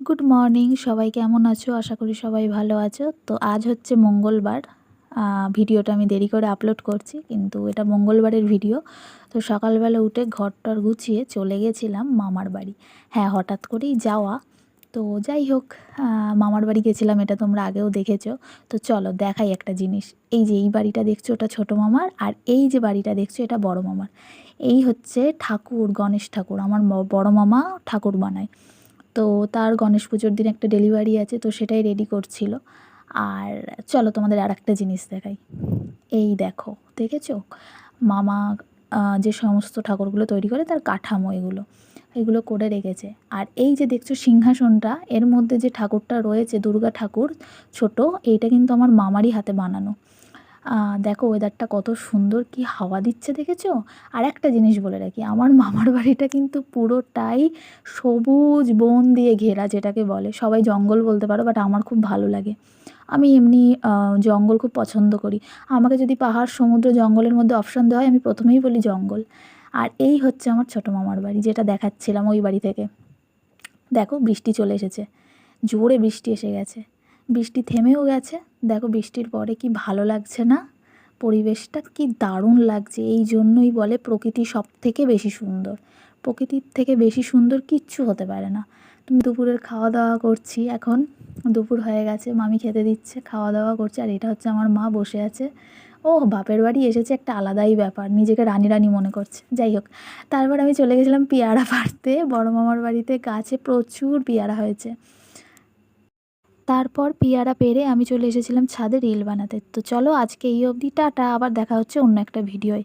Good morning, সবাই কেমন আছো? আশা করি সবাই ভালো আছো। তো আজ হচ্ছে মঙ্গলবার। ভিডিওটা আমি দেরি করে আপলোড করছি, কিন্তু এটা মঙ্গলবারের ভিডিও। তো সকালবেলা উঠে ঘরটর গুছিয়ে চলে গেছিলাম মামার বাড়ি। হ্যাঁ, হঠাৎ করেই যাওয়া। তো যাই হোক, মামার বাড়ি গেছিলাম, এটা তোমরা আগেও দেখেছো। তো চলো দেখাই একটা জিনিস। এই যে এই বাড়িটা দেখছো, ওটা ছোটো মামার, আর এই যে বাড়িটা দেখছো এটা বড় মামার। এই হচ্ছে ঠাকুর, গণেশ ঠাকুর। আমার বড় মামা ঠাকুর বানায়। তো তার গণেশ পুজোর দিন একটা ডেলিভারি আছে, তো সেটাই রেডি করছিল। আর চলো তোমাদের আর একটা জিনিস দেখাই। এই দেখো, দেখেছো? মামা যে সমস্ত ঠাকুরগুলো তৈরি করে তার কাঠামো এগুলো করে রেখেছে। আর এই যে দেখছো সিংহাসনটা, এর মধ্যে যে ঠাকুরটা রয়েছে দুর্গা ঠাকুর ছোট, এইটা কিন্তু আমার মামারই হাতে বানানো। দেখো ওয়েদারটা কত সুন্দর, কি হাওয়া দিচ্ছে দেখেছো? আর একটা জিনিস বলে রাখি, আমার মামার বাড়িটা কিন্তু পুরোটাই সবুজ বন দিয়ে ঘেরা, যেটাকে বলে সবাই জঙ্গল বলতে পারো, বাট আমার খুব ভালো লাগে। আমি এমনি জঙ্গল খুব পছন্দ করি। আমাকে যদি পাহাড়, সমুদ্র, জঙ্গলের মধ্যে অপশান দেওয়া হয়, আমি প্রথমেই বলি জঙ্গল। আর এই হচ্ছে আমার ছোটো মামার বাড়ি, যেটা দেখাচ্ছিলাম ওই বাড়ি থেকে। দেখো বৃষ্টি চলে এসেছে, জোরে বৃষ্টি এসে গেছে, বৃষ্টি থেমেও গেছে। দেখো বৃষ্টির পরে কি ভালো লাগছে না? পরিবেশটা কি দারুণ লাগছে। এই জন্যই বলে প্রকৃতি সব থেকে বেশি সুন্দর। প্রকৃতির থেকে বেশি সুন্দর কিচ্ছু হতে পারে না। তুমি দুপুরের খাওয়া দাওয়া করছি এখন, দুপুর হয়ে গেছে, মামি খেতে দিচ্ছে, খাওয়া দাওয়া করছে। আর এটা হচ্ছে আমার মা বসে আছে। ও বাপের বাড়ি এসেছে, একটা আলাদাই ব্যাপার, নিজেকে রানী রানী মনে করছে। যাই হোক, তারপর আমি চলে গেছিলাম পেয়ারা পাড়তে। বড় মামার বাড়িতে গাছে প্রচুর পেয়ারা হয়েছে। তারপর পেয়ারা পেড়ে আমি চলে এসেছিলাম ছাদে রিল বানাতে। তো চলো আজকে এই অবধি, টাটা। আবার দেখা হচ্ছে অন্য একটা ভিডিওয়।